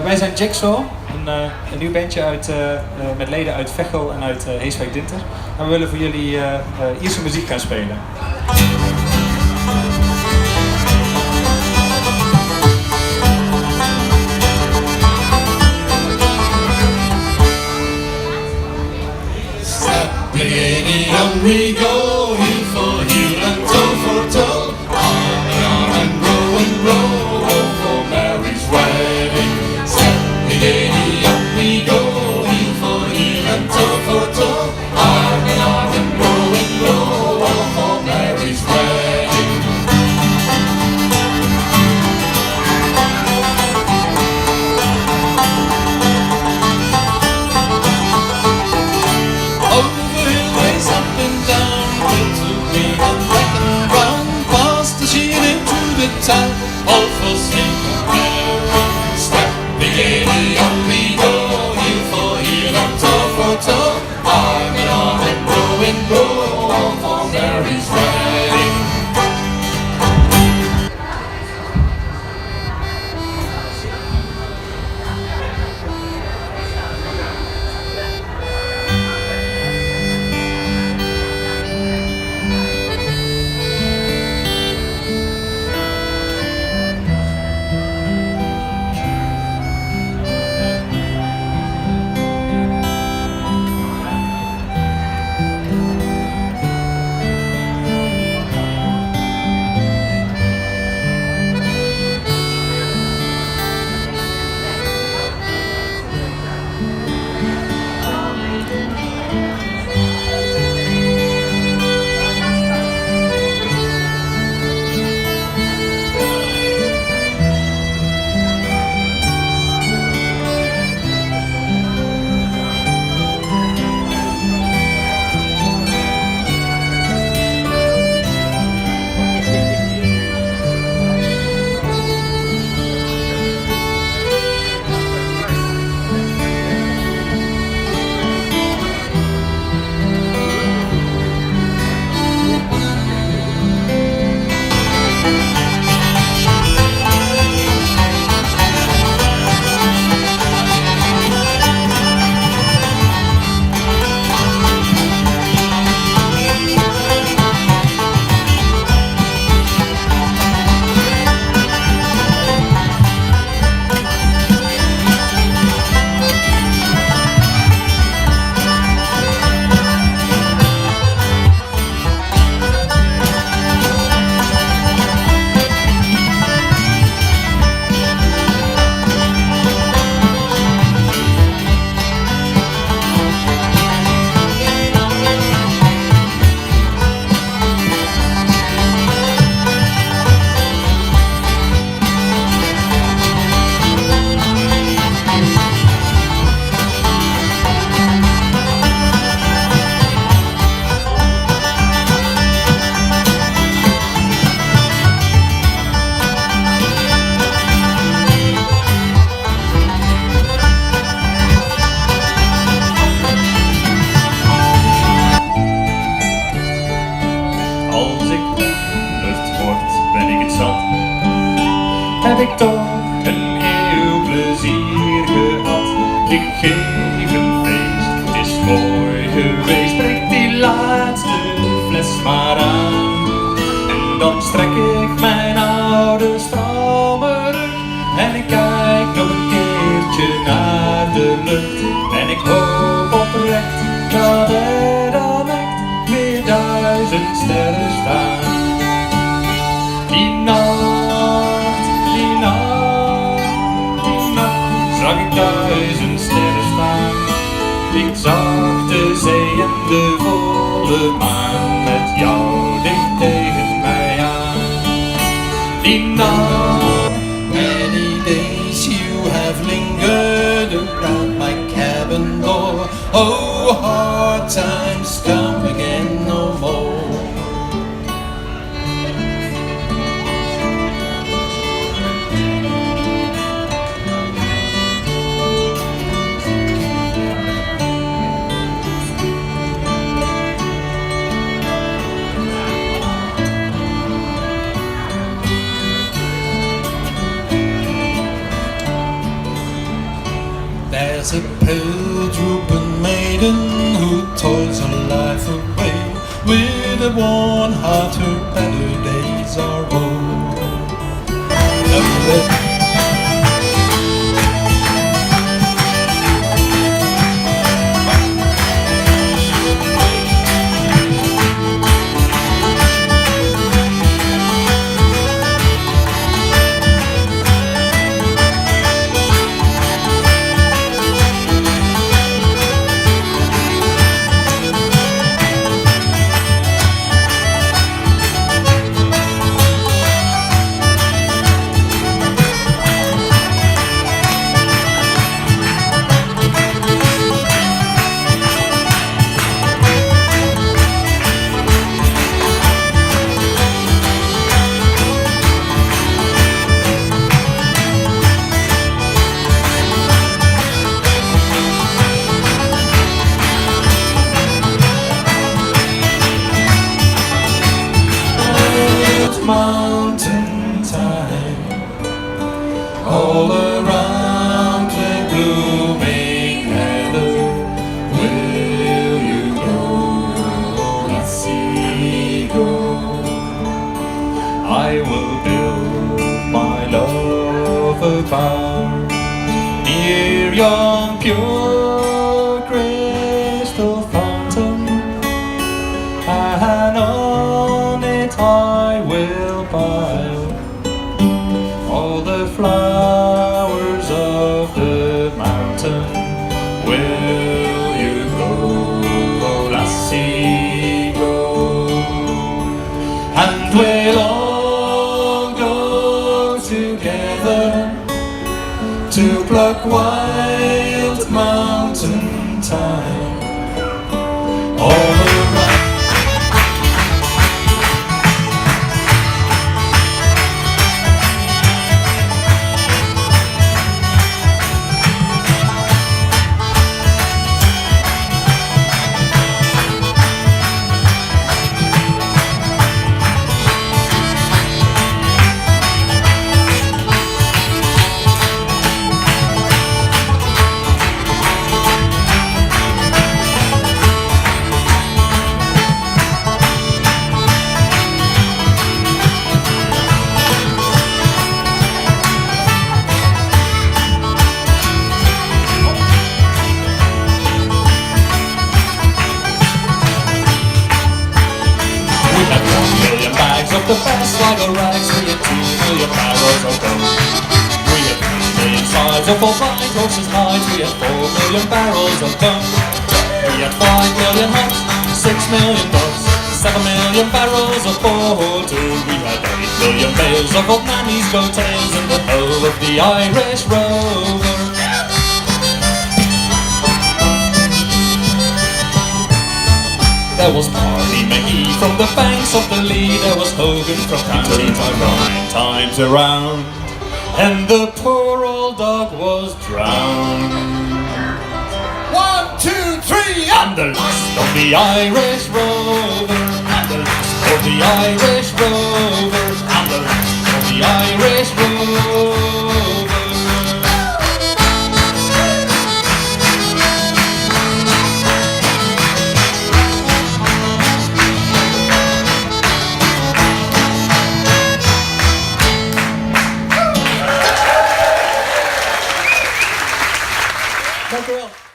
Wij zijn Jigsaw, een nieuw bandje met leden uit Veghel en uit Heeswijk-Dinter. En we willen voor jullie Ierse muziek gaan spelen. We go heel for heel and toe for toe, arm in arm and row for Mary's wedding. Step the giddy up we go, heel for heel and toe for toe, arm in arm and row for Mary's wedding. Over hillways up and down, into green and black and brown, past the sheen into the town, all for St. Mary. Step the giddy up we go, heel for heel and toe for toe, arm in arm and row, all for Mary's wedding. Als ik lucht word, ben ik het zat. Heb ik toch Een heel plezier gehad. Ik geef een feest, het is mooi geweest. Breng die laatste fles maar aan. En dan strek ik Mijn oude stramme rug. En ik kijk nog een keertje naar de lucht. En ik hoop oprecht dat er dan echt weer 1000 sterren staan. Die nacht, die nacht, die nacht zag ik 1000 sterren staan. Ik zag de zee en de volle maan met jou dicht tegen mij aan. Die nacht. Many days you have lingered around my cabin door. Oh, hard times come again no more. There's a pale drooping maiden who toils her life away. With a worn heart her better days are over. Mountain time, all around the blooming heather. Will you go, let's see go? I will build my love a bower near yon pure crystal fountain, and on it I will pile all the flowers of the mountain. Will you go, lassie, go? And we'll all go together to pluck wild mountain thyme all around. Of the best swagger rags, we had 2 million barrels of gold. We had 3 million sides of all fine horses' hides. We had 4 million barrels of dung. We had 5 million hops, 6 million dogs, 7 million barrels of porter. We had 8 million bales of old nanny's goat tails in the hull of the Irish Rover. There was Pardy McGee from the banks of the Lee. There was Hogan from County Tyrone. Times around, and the poor old dog was drowned. 1, 2, 3, up! And the last of the Irish Rover, and the last of the Irish Rover, and the last of the Irish Rover. Dank u wel.